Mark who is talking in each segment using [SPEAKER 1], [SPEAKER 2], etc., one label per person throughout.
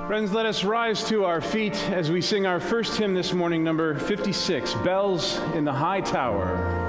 [SPEAKER 1] Friends, let us rise to our feet as we sing our first hymn this morning, number 56, Bells in the High Tower.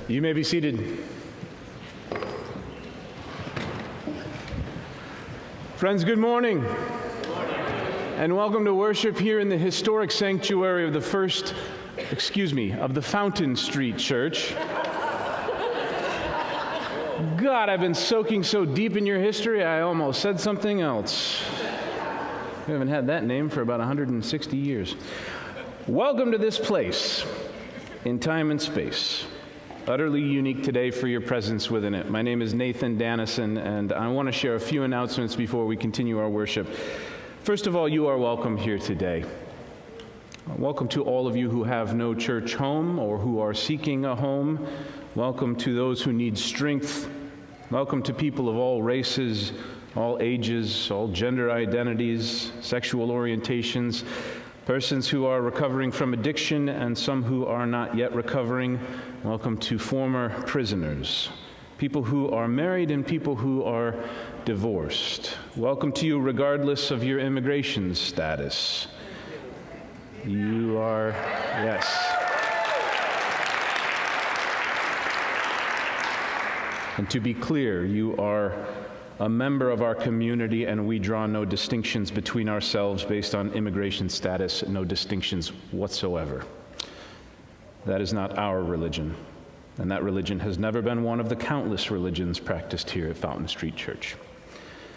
[SPEAKER 1] You may be seated. Friends, good morning. And welcome to worship here in the historic sanctuary of the Fountain Street Church. God, I've been soaking so deep in your history, I almost said something else. We haven't had that name for about 160 years. Welcome to this place in time and space. Utterly unique today for your presence within it. My name is Nathan Dannison, and I want to share a few announcements before we continue our worship. First of all, you are welcome here today. Welcome to all of you who have no church home or who are seeking a home. Welcome to those who need strength. Welcome to people of all races, all ages, all gender identities, sexual orientations, persons who are recovering from addiction and some who are not yet recovering. Welcome to former prisoners, people who are married and people who are divorced. Welcome to you regardless of your immigration status. You are, yes. And to be clear, you are a member of our community, and we draw no distinctions between ourselves based on immigration status, no distinctions whatsoever. That is not our religion. and that religion has never been one of the countless religions practiced here at Fountain Street Church.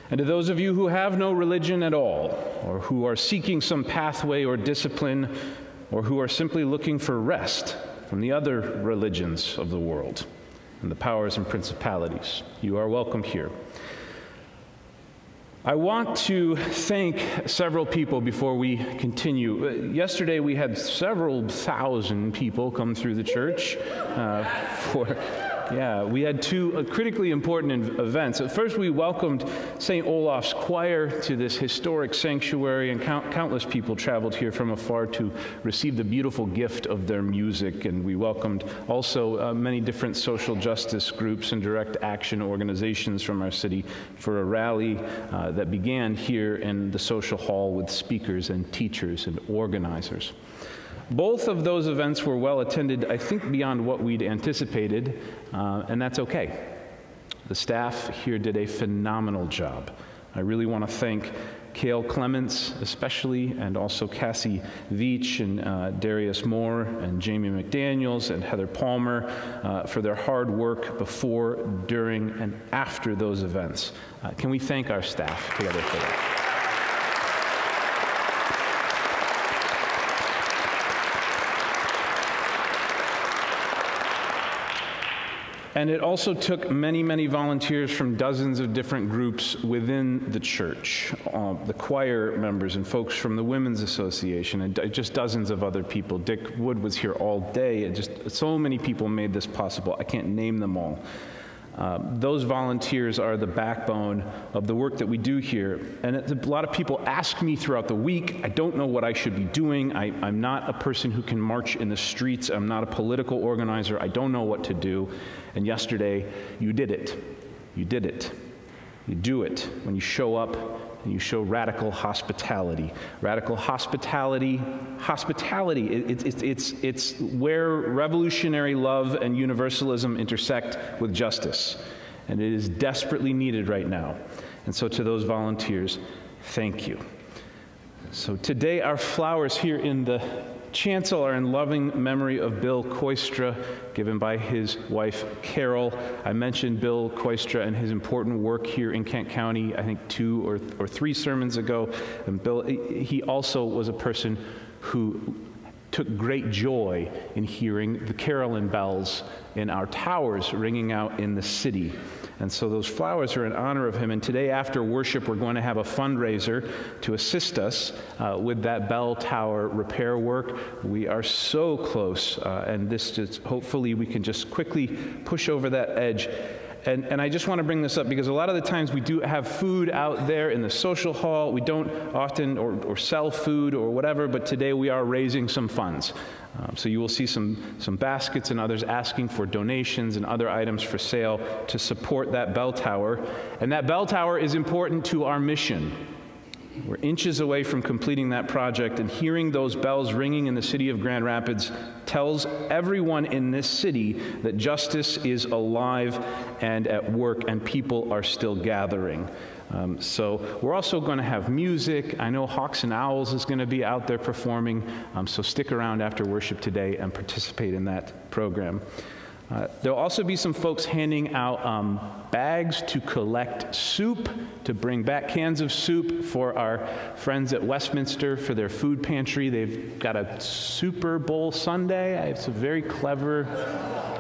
[SPEAKER 1] And to those of you who have no religion at all, or who are seeking some pathway or discipline, or who are simply looking for rest from the other religions of the world and the powers and principalities, you are welcome here. I want to thank several people before we continue. Yesterday we had several thousand people come through the church we had two critically important events. At first, we welcomed St. Olaf's Choir to this historic sanctuary, and countless people traveled here from afar to receive the beautiful gift of their music. And we welcomed also many different social justice groups and direct action organizations from our city for a rally that began here in the social hall with speakers and teachers and organizers. Both of those events were well attended, I think beyond what we'd anticipated, and that's okay. The staff here did a phenomenal job. I really want to thank Cale Clements especially, and also Cassie Veach and Darius Moore and Jamie McDaniels and Heather Palmer for their hard work before, during, and after those events. Can we thank our staff together for that? And it also took many, many volunteers from dozens of different groups within the church, the choir members and folks from the Women's Association, and just dozens of other people. Dick Wood was here all day. So many people made this possible. I can't name them all. Those volunteers are the backbone of the work that we do here. And a lot of people ask me throughout the week, I don't know what I should be doing. I'm not a person who can march in the streets. I'm not a political organizer. I don't know what to do. And yesterday, you did it. You did it. You do it when you show up and you show radical hospitality. Radical hospitality, it's where revolutionary love and universalism intersect with justice. And it is desperately needed right now. And so to those volunteers, thank you. So today our flowers here in the chancel are in loving memory of Bill Koistra, given by his wife, Carol. I mentioned Bill Koistra and his important work here in Kent County, I think 2 or 3 sermons ago. And Bill, he also was a person who took great joy in hearing the carillon bells in our towers ringing out in the city. And so those flowers are in honor of him. And today after worship, we're going to have a fundraiser to assist us with that bell tower repair work. We are so close, and this just, hopefully we can just quickly push over that edge. And I just want to bring this up because a lot of the times we do have food out there in the social hall. We don't often or sell food or whatever, but today we are raising some funds. So you will see some baskets and others asking for donations and other items for sale to support that bell tower. And that bell tower is important to our mission. We're inches away from completing that project, and hearing those bells ringing in the city of Grand Rapids tells everyone in this city that justice is alive and at work, and people are still gathering. So we're also going to have music. I know Hawks and Owls is going to be out there performing, so stick around after worship today and participate in that program. There'll also be some folks handing out bags to collect soup, to bring back cans of soup for our friends at Westminster for their food pantry. They've got a Super Bowl Sunday. It's a very clever,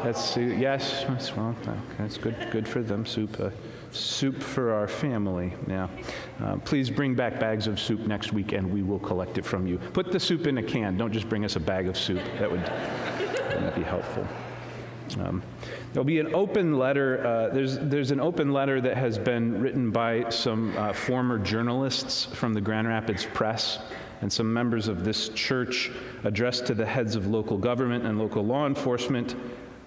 [SPEAKER 1] yes, well, that's good for them, soup for our family. Yeah. Please bring back bags of soup next week and we will collect it from you. Put the soup in a can. Don't just bring us a bag of soup. That would be helpful. There'll be an open letter. There's an open letter that has been written by some former journalists from the Grand Rapids Press and some members of this church, addressed to the heads of local government and local law enforcement.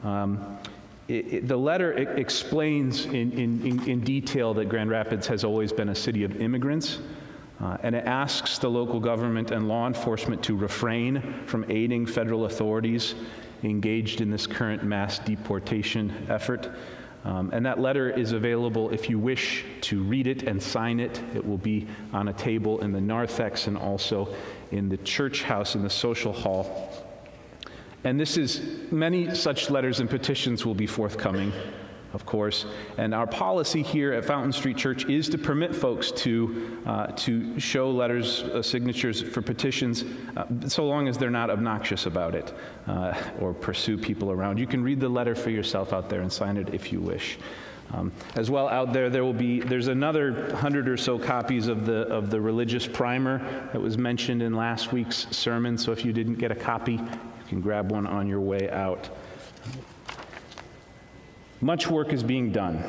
[SPEAKER 1] The letter explains in detail that Grand Rapids has always been a city of immigrants, and it asks the local government and law enforcement to refrain from aiding federal authorities engaged in this current mass deportation effort. And that letter is available if you wish to read it and sign it. It will be on a table in the narthex and also in the church house in the social hall. And many such letters and petitions will be forthcoming, of course. And our policy here at Fountain Street Church is to permit folks to show letters, signatures for petitions, so long as they're not obnoxious about it or pursue people around. You can read the letter for yourself out there and sign it if you wish. As well, out there's another 100 or so copies of the religious primer that was mentioned in last week's sermon. So if you didn't get a copy, you can grab one on your way out. Much work is being done,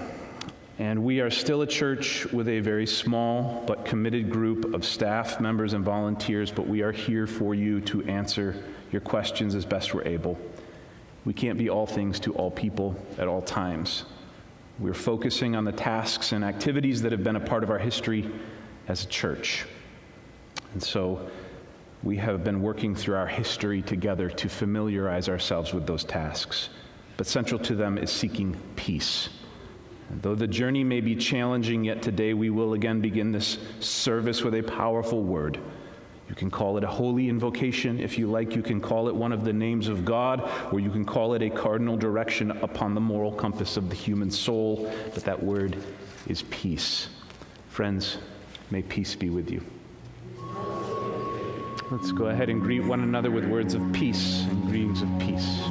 [SPEAKER 1] and we are still a church with a very small but committed group of staff members and volunteers, but we are here for you to answer your questions as best we're able. We can't be all things to all people at all times. We're focusing on the tasks and activities that have been a part of our history as a church. And so we have been working through our history together to familiarize ourselves with those tasks. But central to them is seeking peace. And though the journey may be challenging, yet today we will again begin this service with a powerful word. You can call it a holy invocation if you like. You can call it one of the names of God, or you can call it a cardinal direction upon the moral compass of the human soul. But that word is peace. Friends, may peace be with you. Let's go ahead and greet one another with words of peace and greetings of peace.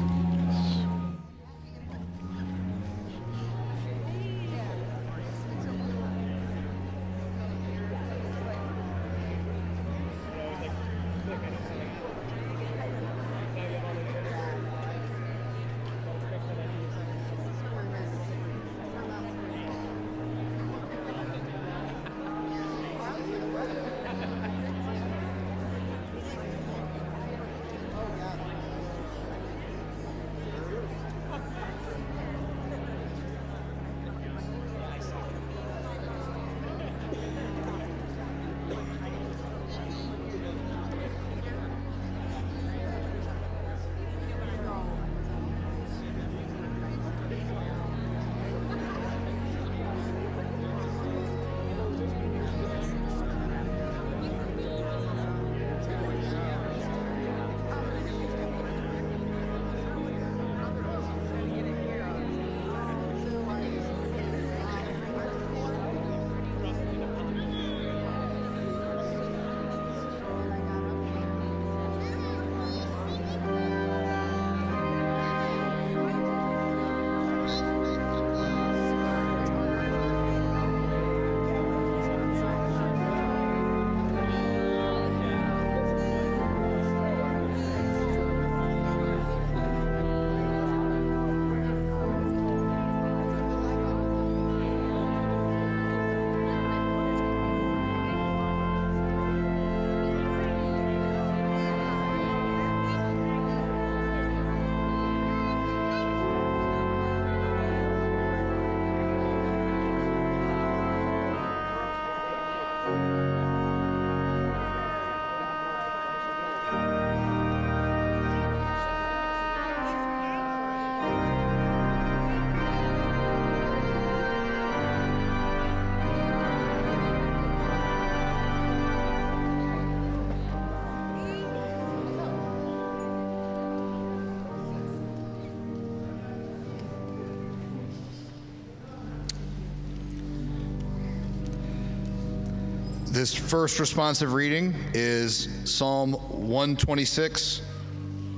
[SPEAKER 2] This first responsive reading is Psalm 126,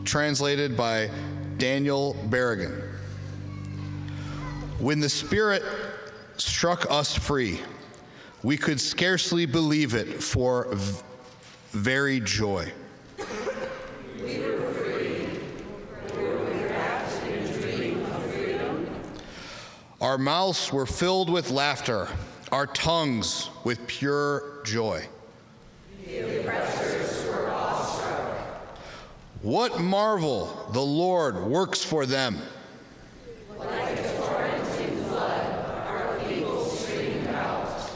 [SPEAKER 2] translated by Daniel Berrigan. When the Spirit struck us free, we could scarcely believe it for very joy.
[SPEAKER 3] We were free. Were we wrapped in a dream of freedom?
[SPEAKER 2] Our mouths were filled with laughter, our tongues with pure joy.
[SPEAKER 3] The oppressors were awestruck.
[SPEAKER 2] What marvel the Lord works for them.
[SPEAKER 3] Like a torrenting flood, our people streamed out.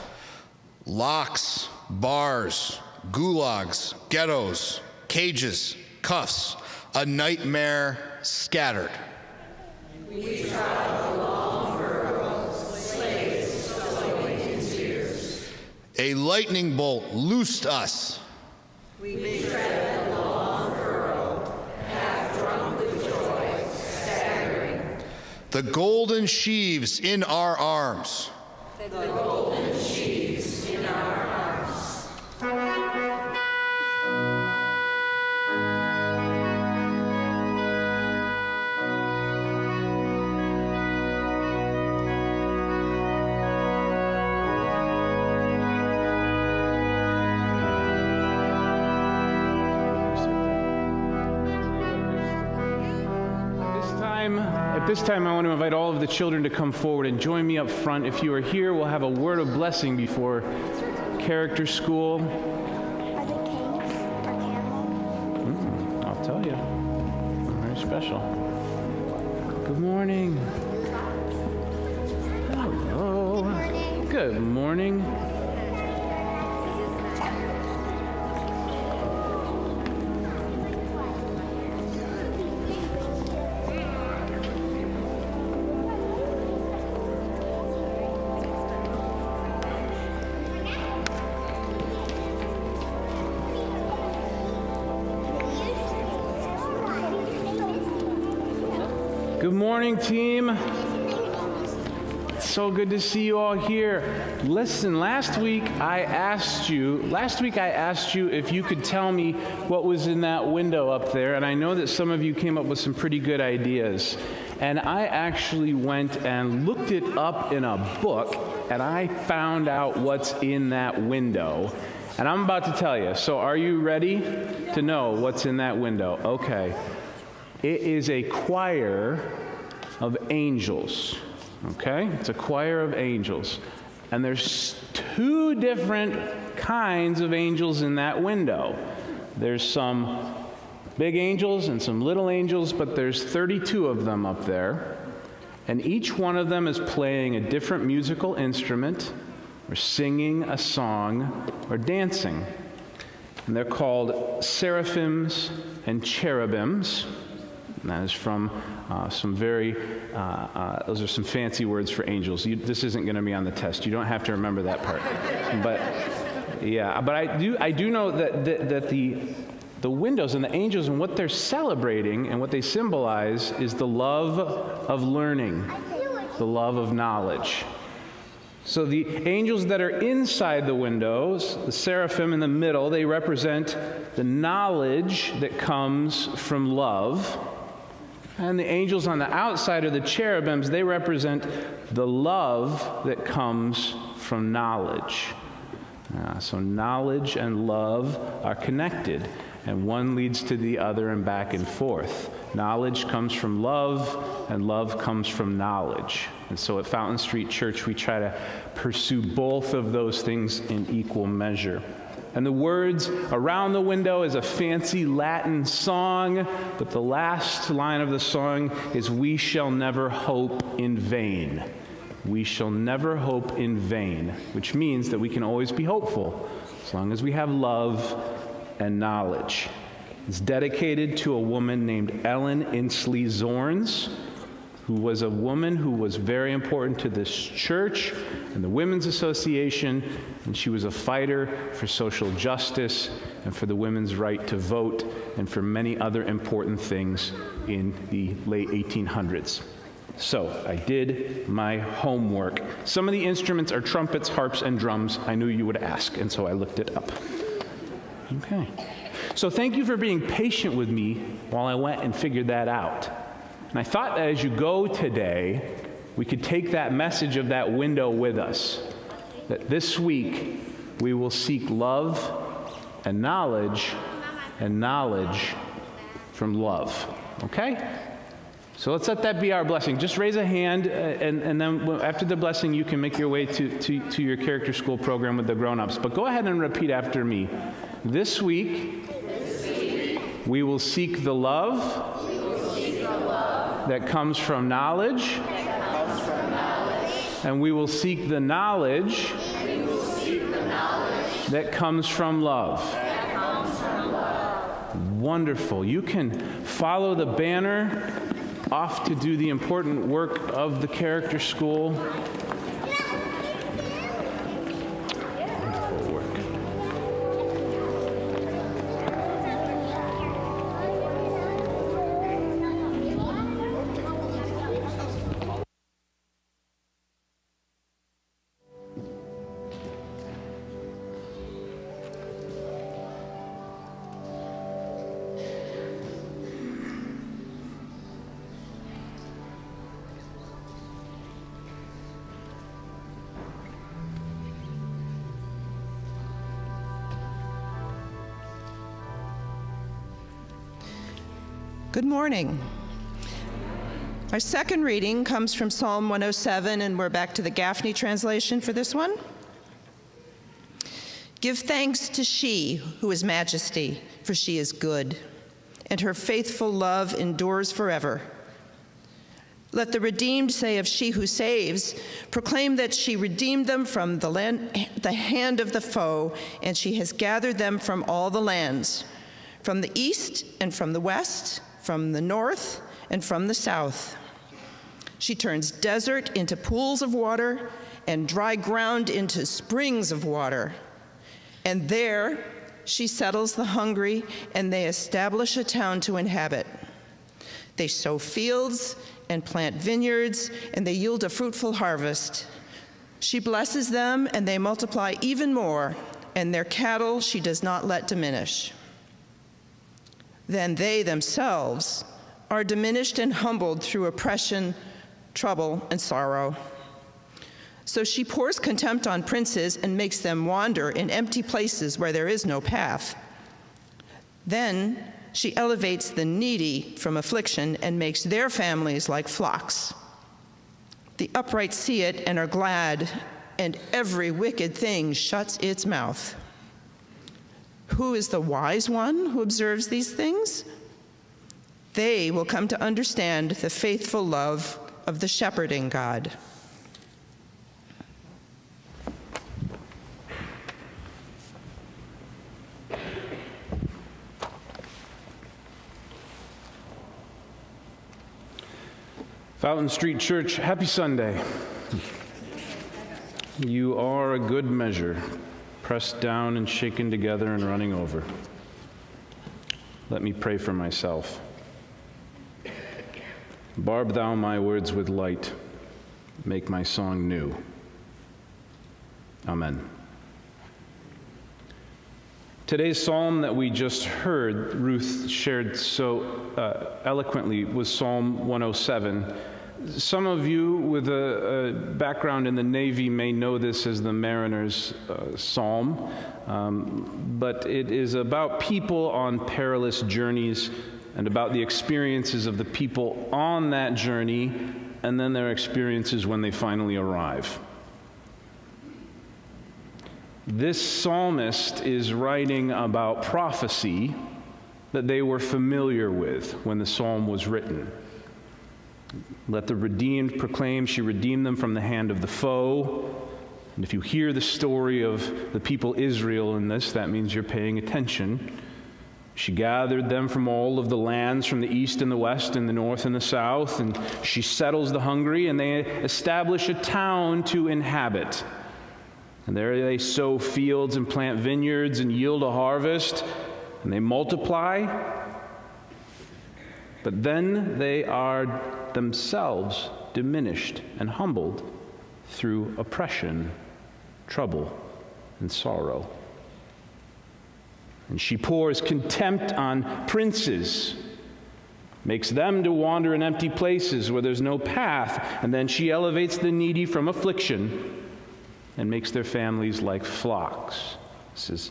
[SPEAKER 2] Locks, bars, gulags, ghettos, cages, cuffs, a nightmare scattered.
[SPEAKER 3] We traveled along furrows, slaves sowing in tears.
[SPEAKER 2] A lightning bolt loosed us.
[SPEAKER 3] We tread along furrow, half drunk with
[SPEAKER 2] the golden sheaves in our arms.
[SPEAKER 3] The golden sheaves in our arms.
[SPEAKER 1] At this time, I want to invite all of the children to come forward and join me up front. If you are here, we'll have a word of blessing before character school.
[SPEAKER 4] Are they kings or camels?
[SPEAKER 1] I'll tell you. Very special. Good morning. Hello. Good morning. Good morning, team. It's so good to see you all here. Listen, last week I asked you if you could tell me what was in that window up there, and I know that some of you came up with some pretty good ideas. And I actually went and looked it up in a book, and I found out what's in that window. And I'm about to tell you. So are you ready to know what's in that window? Okay. It is a choir of angels, okay? It's a choir of angels. And there's two different kinds of angels in that window. There's some big angels and some little angels, but there's 32 of them up there. And each one of them is playing a different musical instrument, or singing a song, or dancing. And they're called seraphims and cherubims. And that is from those are some fancy words for angels. This isn't going to be on the test. You don't have to remember that part. But I do know that the windows and the angels and what they're celebrating and what they symbolize is the love of learning, the love of knowledge. So the angels that are inside the windows, the seraphim in the middle, they represent the knowledge that comes from love. And the angels on the outside are the cherubims. They represent the love that comes from knowledge. So knowledge and love are connected, and one leads to the other and back and forth. Knowledge comes from love, and love comes from knowledge. And so at Fountain Street Church, we try to pursue both of those things in equal measure. And the words around the window is a fancy Latin song, but the last line of the song is, "We shall never hope in vain." We shall never hope in vain, which means that we can always be hopeful as long as we have love and knowledge. It's dedicated to a woman named Ellen Inslee Zorns, who was a woman who was very important to this church and the Women's Association, and she was a fighter for social justice and for the women's right to vote and for many other important things in the late 1800s. So I did my homework. Some of the instruments are trumpets, harps, and drums. I knew you would ask, and so I looked it up. Okay. So thank you for being patient with me while I went and figured that out. And I thought that as you go today, we could take that message of that window with us. That this week, we will seek love and knowledge from love. Okay? So let's let that be our blessing. Just raise a hand, and then after the blessing, you can make your way to your character school program with the grown-ups. But go ahead and repeat after me. This week, we will seek the love that comes from knowledge, and we will seek the knowledge that comes from love. Wonderful. You can follow the banner off to do the important work of the character school. Wonderful work.
[SPEAKER 3] Good morning. Our second reading comes from Psalm 107, and we're back to the Gaffney translation for this one. Give thanks to she who is majesty, for she is good, and her faithful love endures forever. Let the redeemed say of she who saves, proclaim that she redeemed them from the hand of the foe, and she has gathered them from all the lands, from the east and from the west, from the north and from the south. She turns desert into pools of water and dry ground into springs of water. And there she settles the hungry, and they establish a town to inhabit. They sow fields and plant vineyards, and they yield a fruitful harvest. She blesses them, and they multiply even more, and their cattle she does not let diminish. Then they themselves are diminished and humbled through oppression, trouble, and sorrow. So she pours contempt on princes and makes them wander in empty places where there is no path. Then she elevates the needy from affliction and makes their families like flocks. The upright see it and are glad, and every wicked thing shuts its mouth. Who is the wise one who observes these things? They will come to understand the faithful love of the shepherding God.
[SPEAKER 1] Fountain Street Church, happy Sunday. You are a good measure, pressed down and shaken together and running over. Let me pray for myself. Barb thou my words with light, make my song new. Amen. Today's psalm that we just heard, Ruth shared so eloquently, was Psalm 107. Some of you with a background in the Navy may know this as the Mariner's Psalm, but it is about people on perilous journeys and about the experiences of the people on that journey and then their experiences when they finally arrive. This psalmist is writing about prophecy that they were familiar with when the psalm was written. Let the redeemed proclaim she redeemed them from the hand of the foe. And if you hear the story of the people Israel in this, that means you're paying attention. She gathered them from all of the lands, from the east and the west and the north and the south, and she settles the hungry, and they establish a town to inhabit. And there they sow fields and plant vineyards and yield a harvest, and they multiply. But then they are themselves diminished and humbled through oppression, trouble, and sorrow. And she pours contempt on princes, makes them to wander in empty places where there's no path, and then she elevates the needy from affliction and makes their families like flocks. This is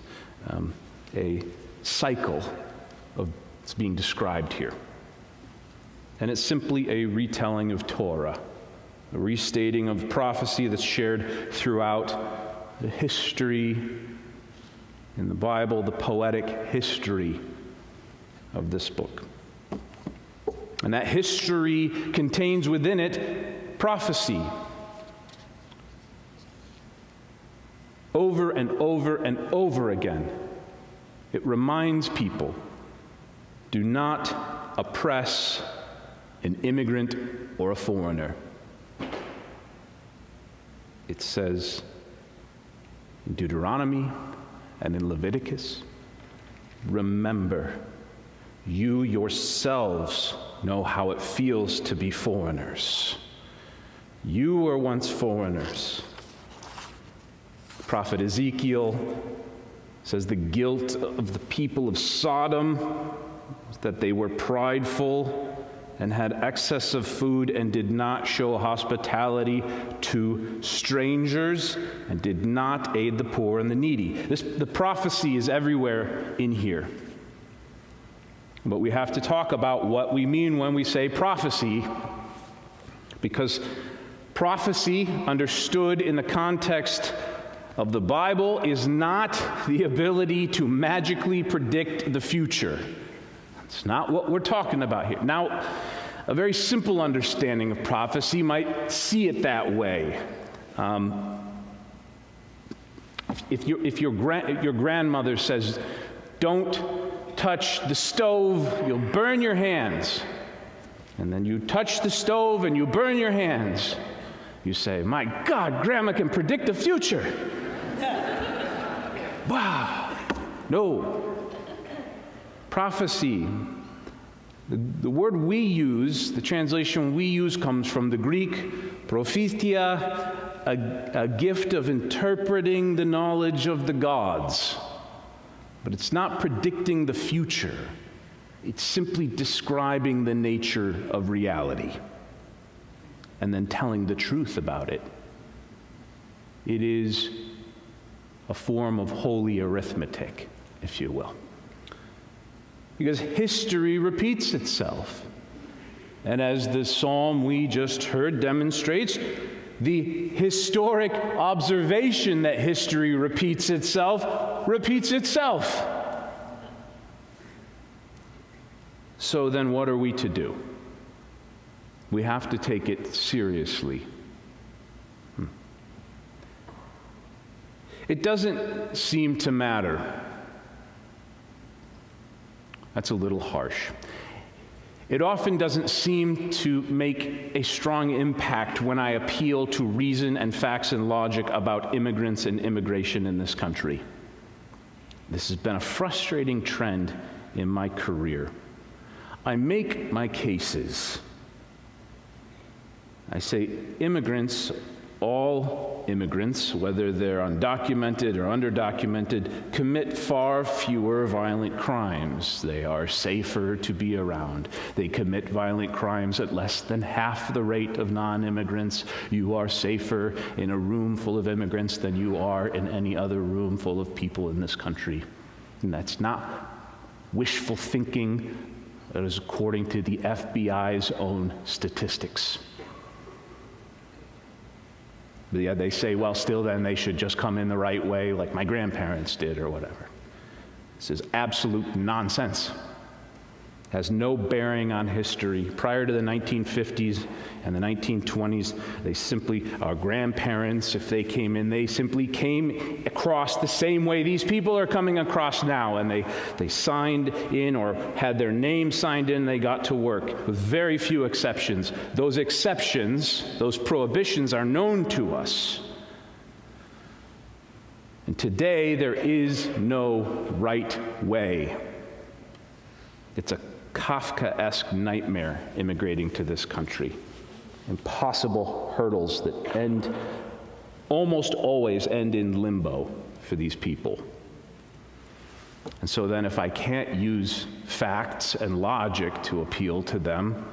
[SPEAKER 1] a cycle of it's being described here. And it's simply a retelling of Torah, a restating of prophecy that's shared throughout the history in the Bible, the poetic history of this book. And that history contains within it prophecy. Over and over and over again, it reminds people, do not oppress an immigrant or a foreigner. It says in Deuteronomy and in Leviticus, remember, you yourselves know how it feels to be foreigners. You were once foreigners. The prophet Ezekiel says the guilt of the people of Sodom was that they were prideful and had excess of food and did not show hospitality to strangers and did not aid the poor and the needy. The prophecy is everywhere in here. But we have to talk about what we mean when we say prophecy, because prophecy, understood in the context of the Bible, is not the ability to magically predict the future. It's not what we're talking about here. Now, a very simple understanding of prophecy might see it that way. If your grandmother says, "Don't touch the stove, you'll burn your hands," and then you touch the stove and you burn your hands, you say, "My God, Grandma can predict the future." Wow. No. Prophecy. The word we use, the translation we use, comes from the Greek prophetia, a gift of interpreting the knowledge of the gods. But it's not predicting the future. It's simply describing the nature of reality and then telling the truth about it. It is a form of holy arithmetic, if you will. Because history repeats itself. And as the psalm we just heard demonstrates, the historic observation that history repeats itself repeats itself. So then what are we to do? We have to take it seriously. It doesn't seem to matter. That's a little harsh. It often doesn't seem to make a strong impact when I appeal to reason and facts and logic about immigrants and immigration in this country. This has been a frustrating trend in my career. I make my cases. I say immigrants, all immigrants, whether they're undocumented or underdocumented, commit far fewer violent crimes. They are safer to be around. They commit violent crimes at less than half the rate of non-immigrants. You are safer in a room full of immigrants than you are in any other room full of people in this country. And that's not wishful thinking. That is according to the FBI's own statistics. But yeah, they say, well, still then they should just come in the right way like my grandparents did or whatever. This is absolute nonsense. It has no bearing on history. Prior to the 1950s and the 1920s, our grandparents, if they came in, they simply came across the same way these people are coming across now, and they signed in or had their name signed in, they got to work, with very few exceptions. Those exceptions, those prohibitions are known to us. And today, there is no right way. It's a Kafkaesque nightmare immigrating to this country. Impossible hurdles that almost always end in limbo for these people. And so then if I can't use facts and logic to appeal to them,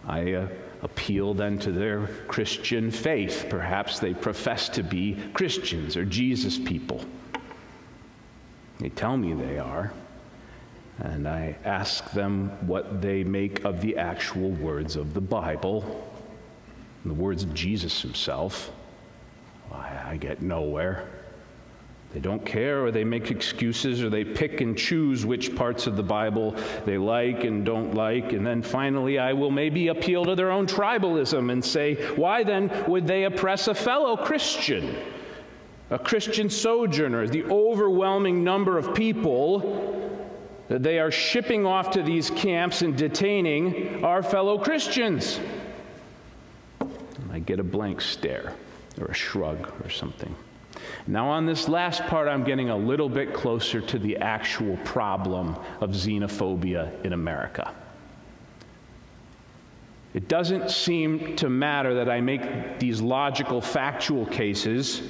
[SPEAKER 1] I appeal then to their Christian faith. Perhaps they profess to be Christians or Jesus people. They tell me they are. And I ask them what they make of the actual words of the Bible, the words of Jesus himself. I get nowhere. They don't care, or they make excuses, or they pick and choose which parts of the Bible they like and don't like. And then finally, I will maybe appeal to their own tribalism and say, why then would they oppress a fellow Christian, a Christian sojourner? The overwhelming number of people that they are shipping off to these camps and detaining are fellow Christians. And I get a blank stare or a shrug or something. Now on this last part, I'm getting a little bit closer to the actual problem of xenophobia in America. It doesn't seem to matter that I make these logical, factual cases.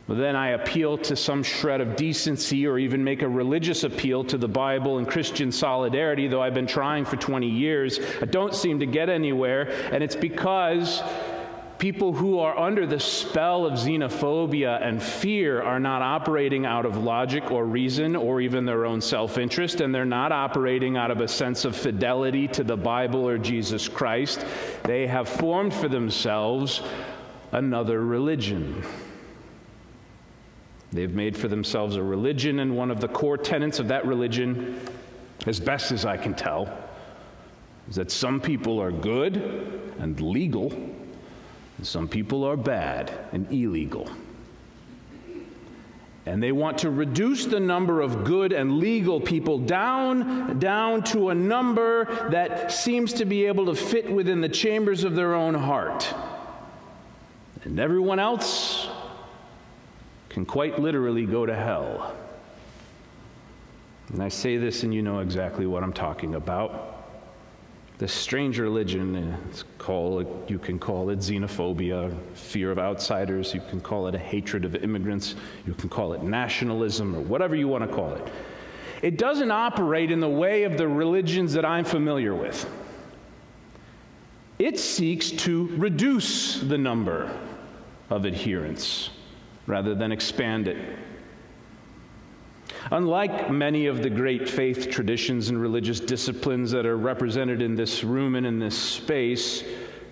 [SPEAKER 1] But then I appeal to some shred of decency or even make a religious appeal to the Bible and Christian solidarity, though I've been trying for 20 years. I don't seem to get anywhere, and it's because People who are under the spell of xenophobia and fear are not operating out of logic or reason or even their own self-interest, and they're not operating out of a sense of fidelity to the Bible or Jesus Christ. They have formed for themselves another religion. They've made for themselves a religion, and one of the core tenets of that religion, as best as I can tell, is that some people are good and legal, and some people are bad and illegal. And they want to reduce the number of good and legal people down to a number that seems to be able to fit within the chambers of their own heart. And everyone else can quite literally go to hell. And I say this, and you know exactly what I'm talking about. This strange religion, you can call it xenophobia, fear of outsiders, you can call it a hatred of immigrants, you can call it nationalism, or whatever you want to call it. It doesn't operate in the way of the religions that I'm familiar with. It seeks to reduce the number of adherents rather than expand it. Unlike many of the great faith traditions and religious disciplines that are represented in this room and in this space,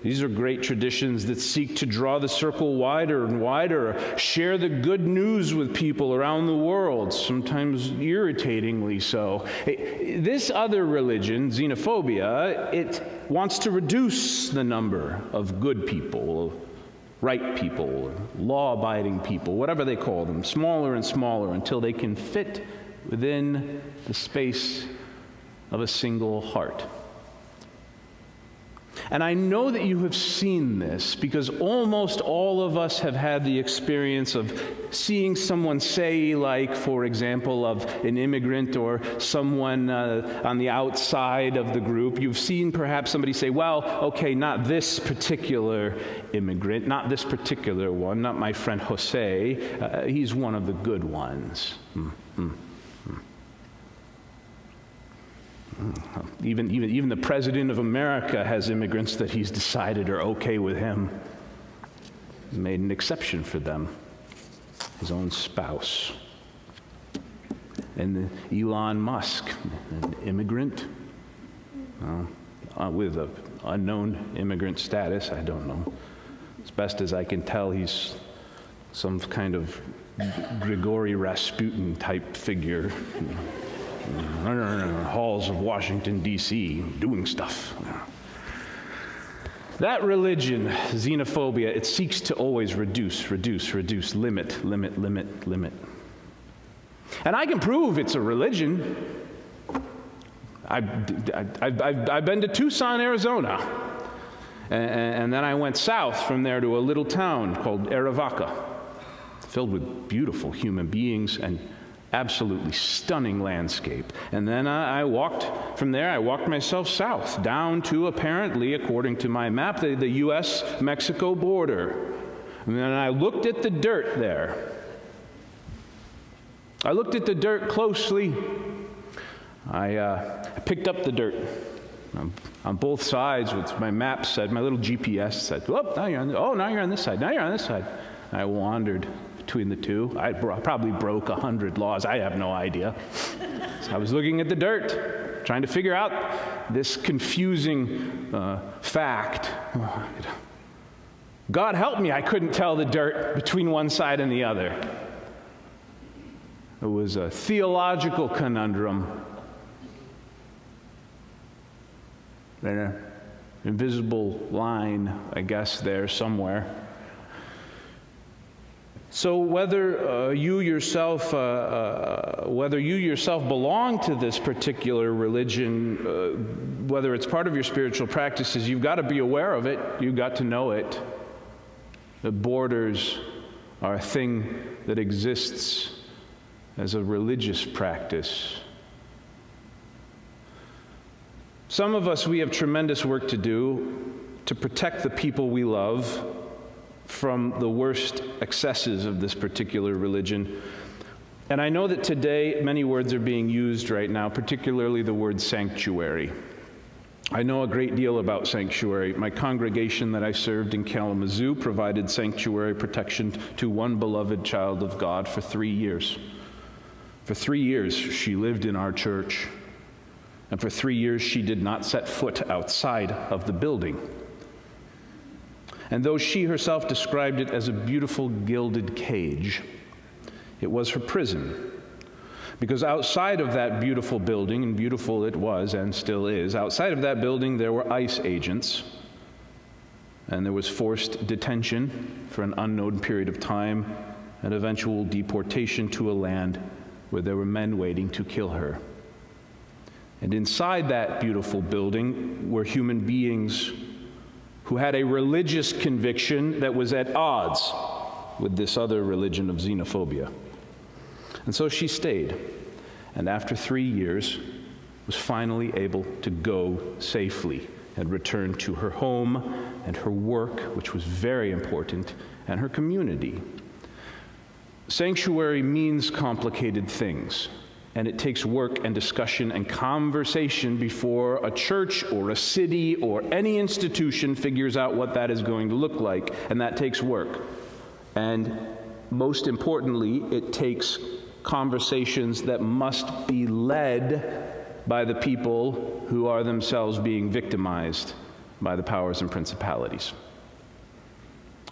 [SPEAKER 1] these are great traditions that seek to draw the circle wider and wider, share the good news with people around the world, sometimes irritatingly so. This other religion, xenophobia, it wants to reduce the number of good people, right people, law-abiding people, whatever they call them, smaller and smaller until they can fit within the space of a single heart. And I know that you have seen this because almost all of us have had the experience of seeing someone say, like, for example, of an immigrant or someone on the outside of the group. You've seen perhaps somebody say, well, okay, not this particular immigrant, not this particular one, not my friend Jose. He's one of the good ones. Even the President of America has immigrants that he's decided are okay with him. He made an exception for them, his own spouse. And Elon Musk, an immigrant, with an unknown immigrant status, I don't know. As best as I can tell, he's some kind of Grigory Rasputin type figure. Running in the halls of Washington, D.C., doing stuff. That religion, xenophobia, it seeks to always reduce, limit. And I can prove it's a religion. I've been to Tucson, Arizona. And then I went south from there to a little town called Arivaca, filled with beautiful human beings and absolutely stunning landscape. And then I walked from there, I walked myself south, down to apparently, according to my map, the U.S.-Mexico border. And then I looked at the dirt there. I looked at the dirt closely. I picked up the dirt on both sides, which my map said, my little GPS said, oh, now you're on this side, now you're on this side. I wandered between the two. I probably broke 100 laws. I have no idea. So I was looking at the dirt, trying to figure out this confusing fact. God help me, I couldn't tell the dirt between one side and the other. It was a theological conundrum. An invisible line, I guess, there somewhere. So whether you yourself belong to this particular religion, whether it's part of your spiritual practices, you've got to be aware of it. You've got to know it. The borders are a thing that exists as a religious practice. Some of us, we have tremendous work to do to protect the people we love from the worst excesses of this particular religion. And I know that today many words are being used right now, particularly the word sanctuary. I know a great deal about sanctuary. My congregation that I served in Kalamazoo provided sanctuary protection to one beloved child of God for 3 years. For 3 years, she lived in our church. And for 3 years, she did not set foot outside of the building. And though she herself described it as a beautiful gilded cage, it was her prison. Because outside of that beautiful building, and beautiful it was and still is, outside of that building there were ICE agents, and there was forced detention for an unknown period of time, and eventual deportation to a land where there were men waiting to kill her. And inside that beautiful building were human beings who had a religious conviction that was at odds with this other religion of xenophobia. And so she stayed, and after 3 years was finally able to go safely and return to her home and her work, which was very important, and her community. Sanctuary means complicated things, and it takes work and discussion and conversation before a church or a city or any institution figures out what that is going to look like, and that takes work. And most importantly, it takes conversations that must be led by the people who are themselves being victimized by the powers and principalities.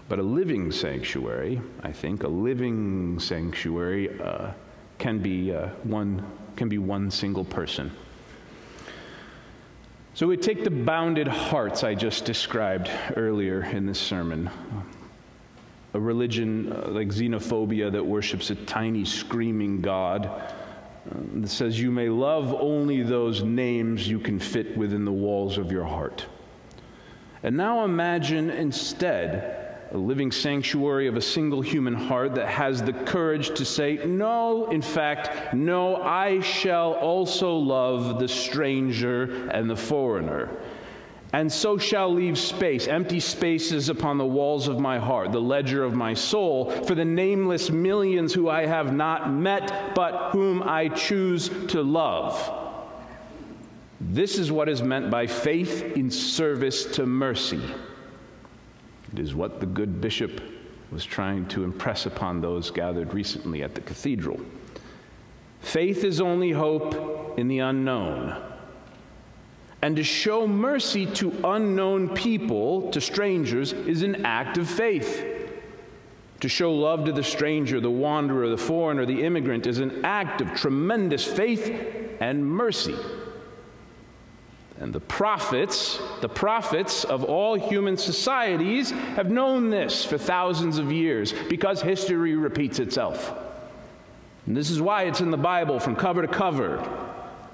[SPEAKER 1] But a living sanctuary, I think, a living sanctuary can be one single person. So we take the bounded hearts I just described earlier in this sermon. A religion like xenophobia that worships a tiny, screaming God that says you may love only those names you can fit within the walls of your heart. And now imagine instead a living sanctuary of a single human heart that has the courage to say, no, in fact, no, I shall also love the stranger and the foreigner. And so shall leave space, empty spaces upon the walls of my heart, the ledger of my soul, for the nameless millions who I have not met, but whom I choose to love. This is what is meant by faith in service to mercy. It is what the good bishop was trying to impress upon those gathered recently at the cathedral. Faith is only hope in the unknown. And to show mercy to unknown people, to strangers, is an act of faith. To show love to the stranger, the wanderer, the foreigner, the immigrant is an act of tremendous faith and mercy. And the prophets of all human societies have known this for thousands of years because history repeats itself. And this is why it's in the Bible from cover to cover.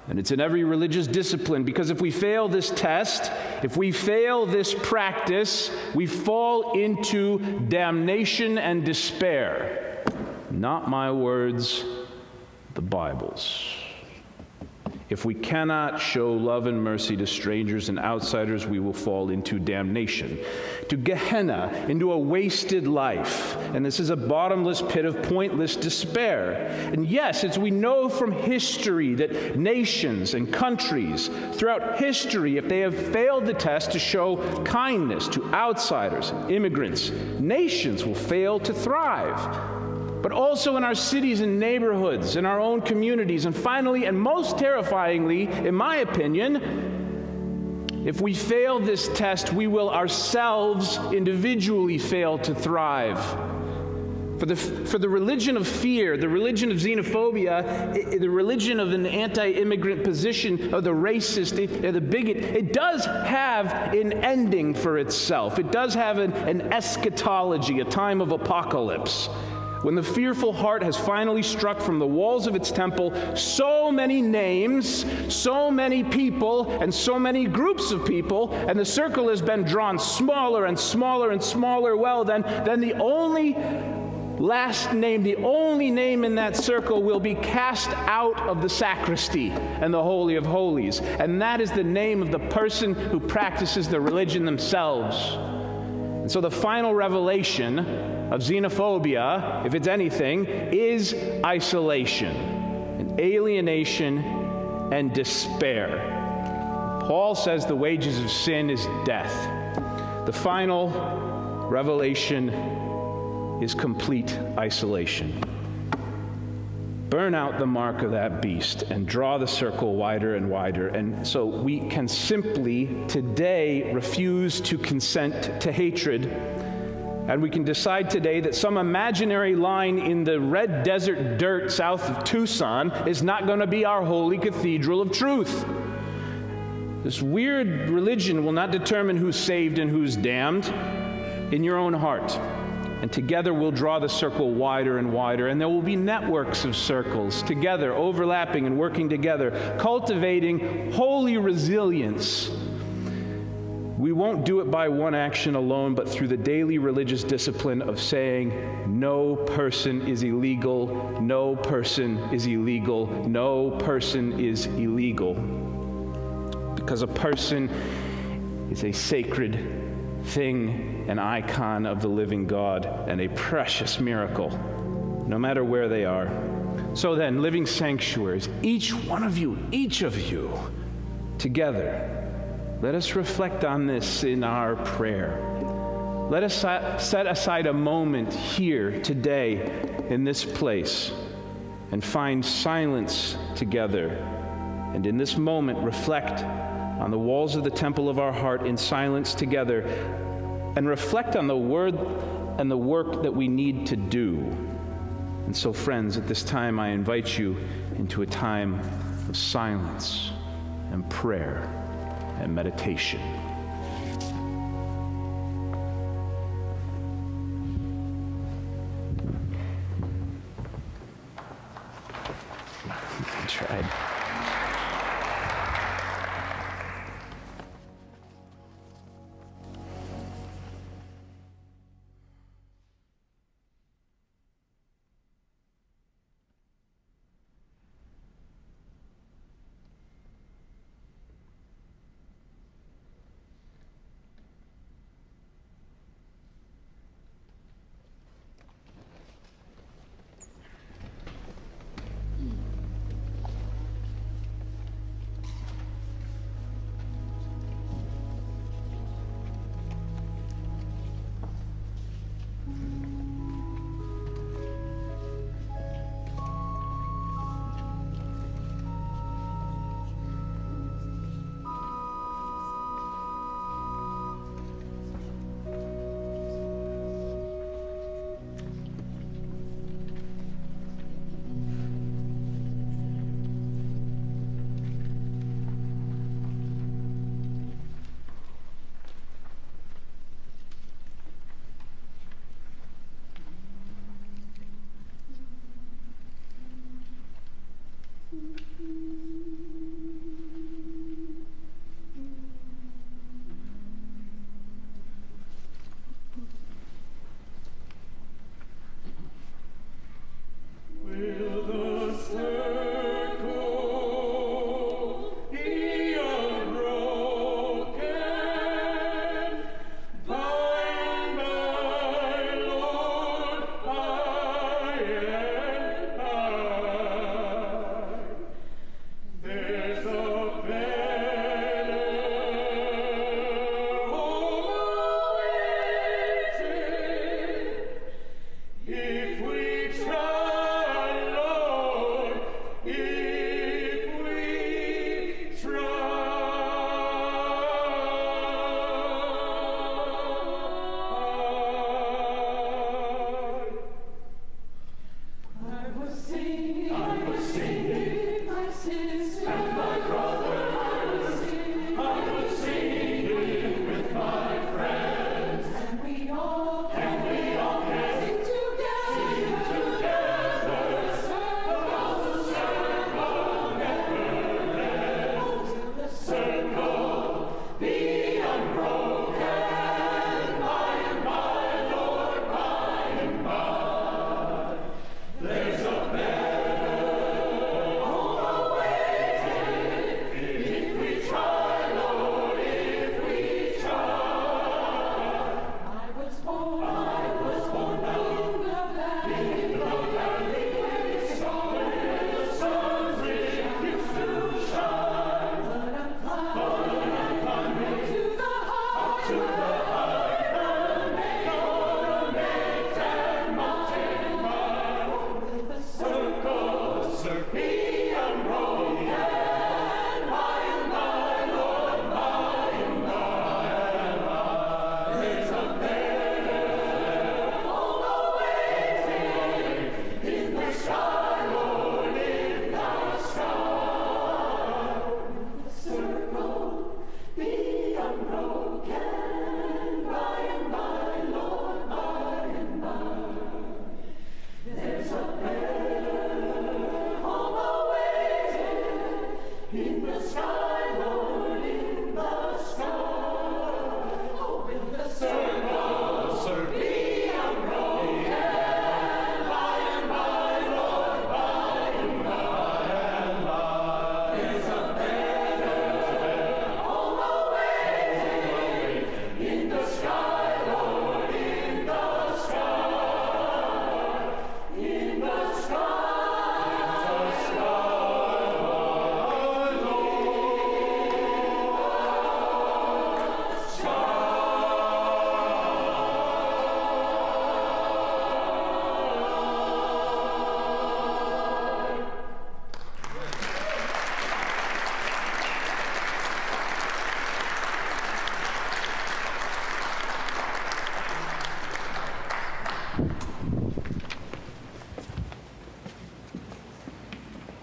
[SPEAKER 1] And it's in every religious discipline, because if we fail this test, if we fail this practice, we fall into damnation and despair. Not my words, the Bible's. If we cannot show love and mercy to strangers and outsiders, we will fall into damnation, to Gehenna, into a wasted life. And this is a bottomless pit of pointless despair. And yes, as we know from history that nations and countries throughout history, if they have failed the test to show kindness to outsiders and immigrants, nations will fail to thrive. But also in our cities and neighborhoods, in our own communities, and finally, and most terrifyingly, in my opinion, if we fail this test, we will ourselves individually fail to thrive. For the religion of fear, the religion of xenophobia, the religion of an anti-immigrant position, of the racist, the bigot, it does have an ending for itself. It does have an eschatology, a time of apocalypse. When the fearful heart has finally struck from the walls of its temple so many names, so many people, and so many groups of people, and the circle has been drawn smaller and smaller and smaller, well, then the only last name, the only name in that circle will be cast out of the sacristy and the Holy of Holies. And that is the name of the person who practices the religion themselves. And so the final revelation of xenophobia, if it's anything, is isolation and alienation and despair. Paul says the wages of sin is death. The final revelation is complete isolation. Burn out the mark of that beast and draw the circle wider and wider. And so we can simply today refuse to consent to hatred. And we can decide today that some imaginary line in the red desert dirt south of Tucson is not going to be our holy cathedral of truth. This weird religion will not determine who's saved and who's damned in your own heart. And together we'll draw the circle wider and wider, and there will be networks of circles together, overlapping and working together, cultivating holy resilience. We won't do it by one action alone, but through the daily religious discipline of saying, no person is illegal, no person is illegal, no person is illegal. Because a person is a sacred thing, an icon of the living God, and a precious miracle, no matter where they are. So then, living sanctuaries, each of you, together, let us reflect on this in our prayer. Let us set aside a moment here today in this place and find silence together. And in this moment, reflect on the walls of the temple of our heart in silence together, and reflect on the word and the work that we need to do. And so, friends, at this time I invite you into a time of silence and prayer and meditation. I tried.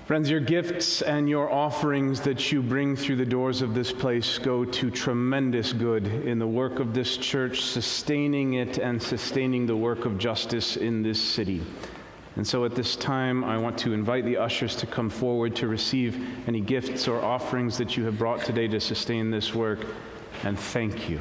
[SPEAKER 1] Friends, your gifts and your offerings that you bring through the doors of this place go to tremendous good in the work of this church, sustaining it and sustaining the work of justice in this city. And so at this time, I want to invite the ushers to come forward to receive any gifts or offerings that you have brought today to sustain this work, and thank you.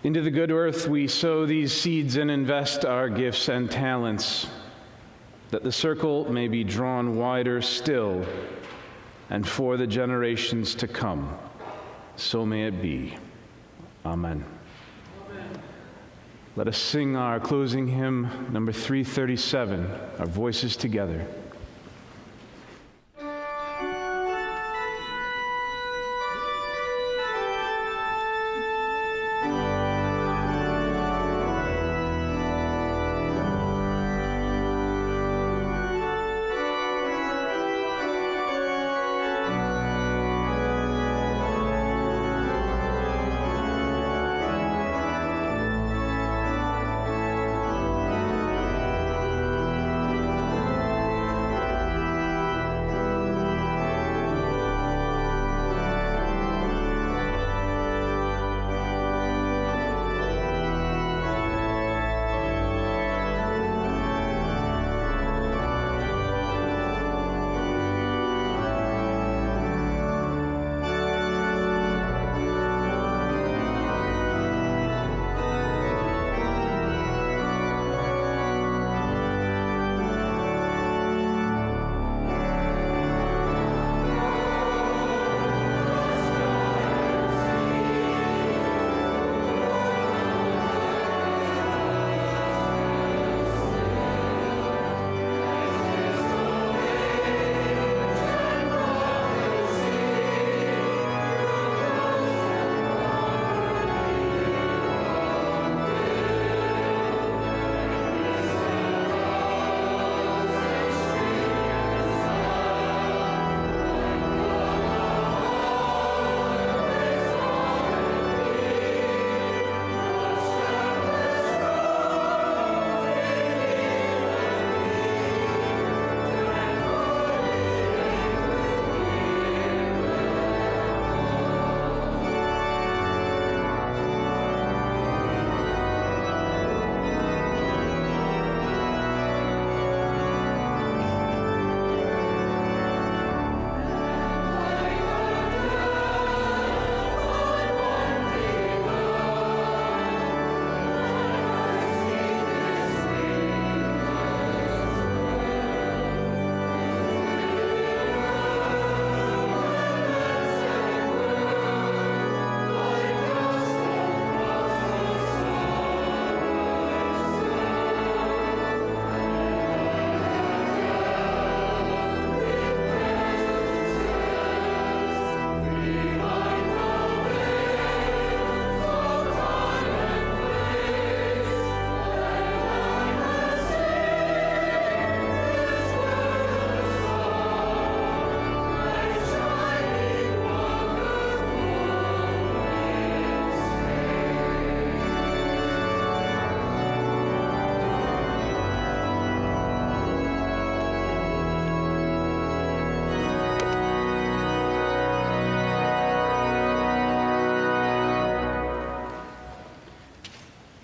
[SPEAKER 1] Into the good earth we sow these seeds and invest our gifts and talents, that the circle may be drawn wider still, and for the generations to come. So may it be. Amen. Let us sing our closing hymn, number 337, our voices together.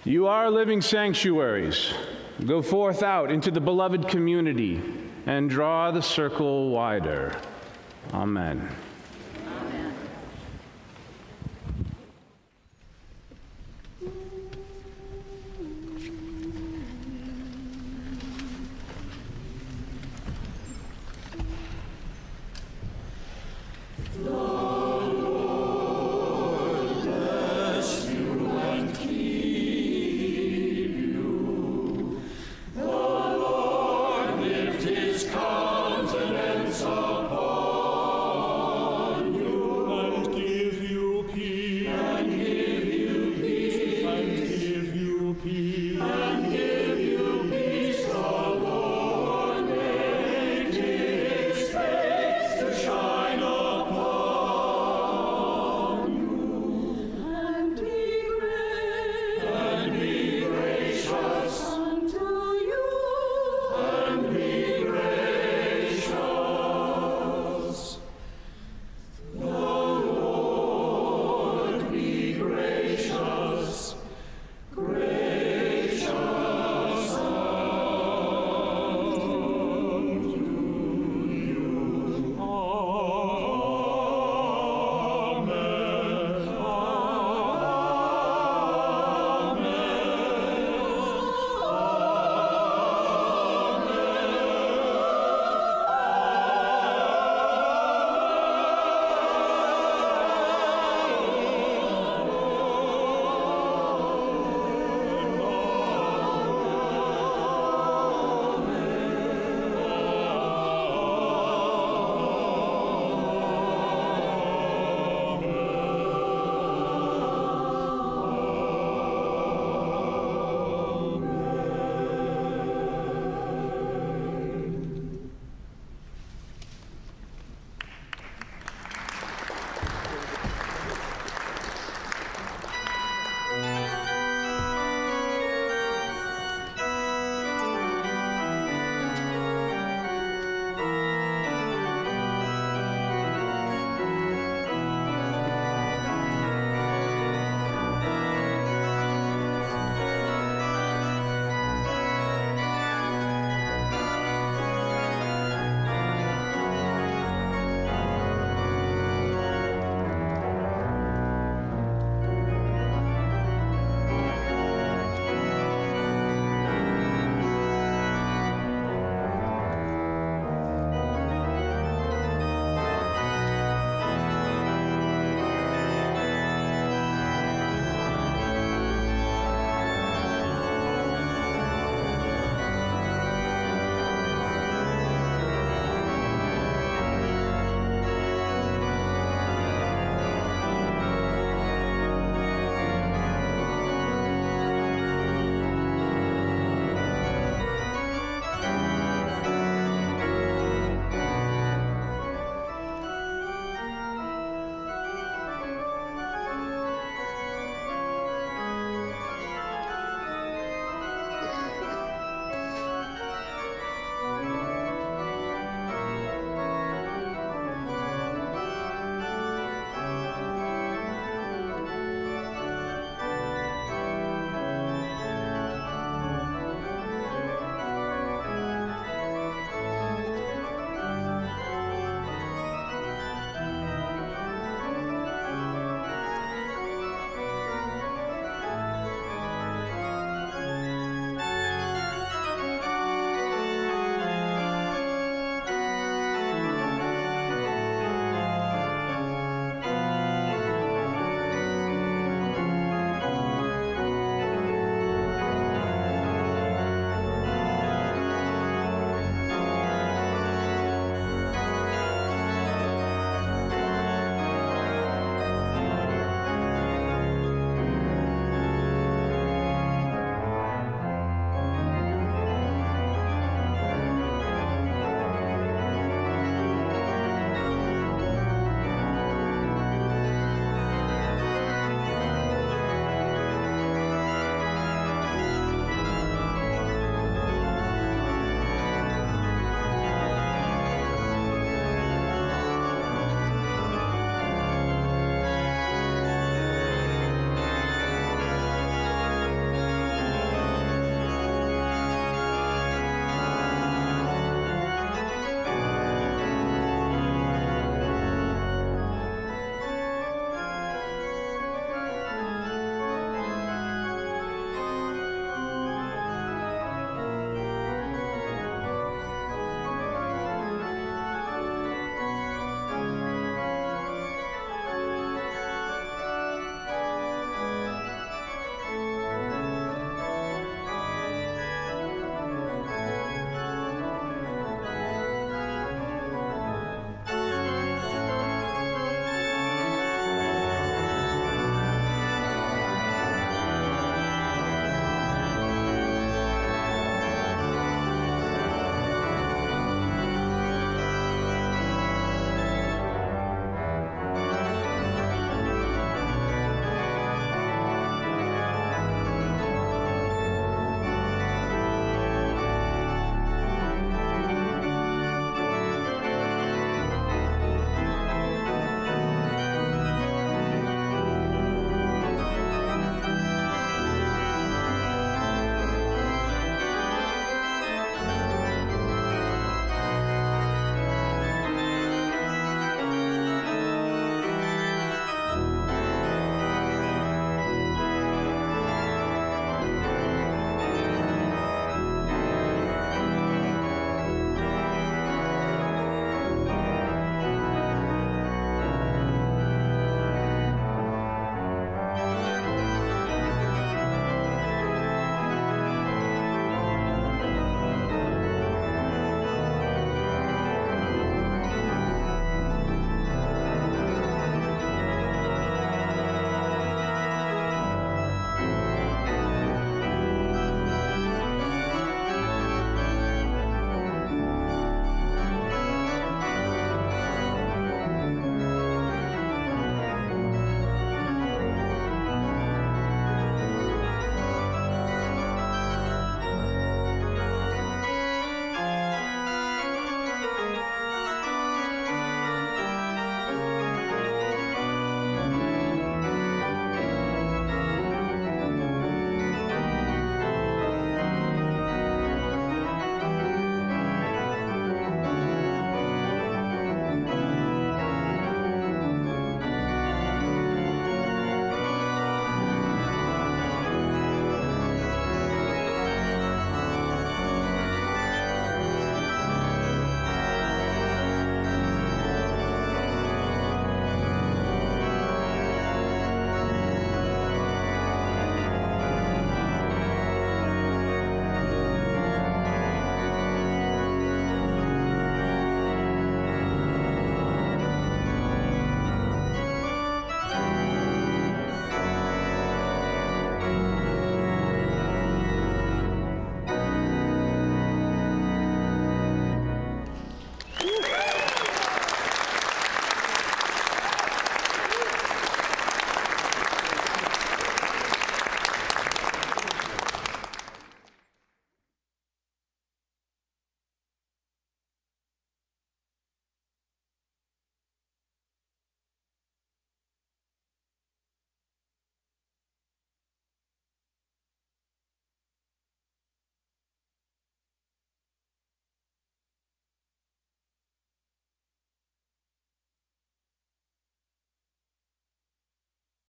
[SPEAKER 1] You are living sanctuaries. Go forth out into the beloved community and draw the circle wider. Amen.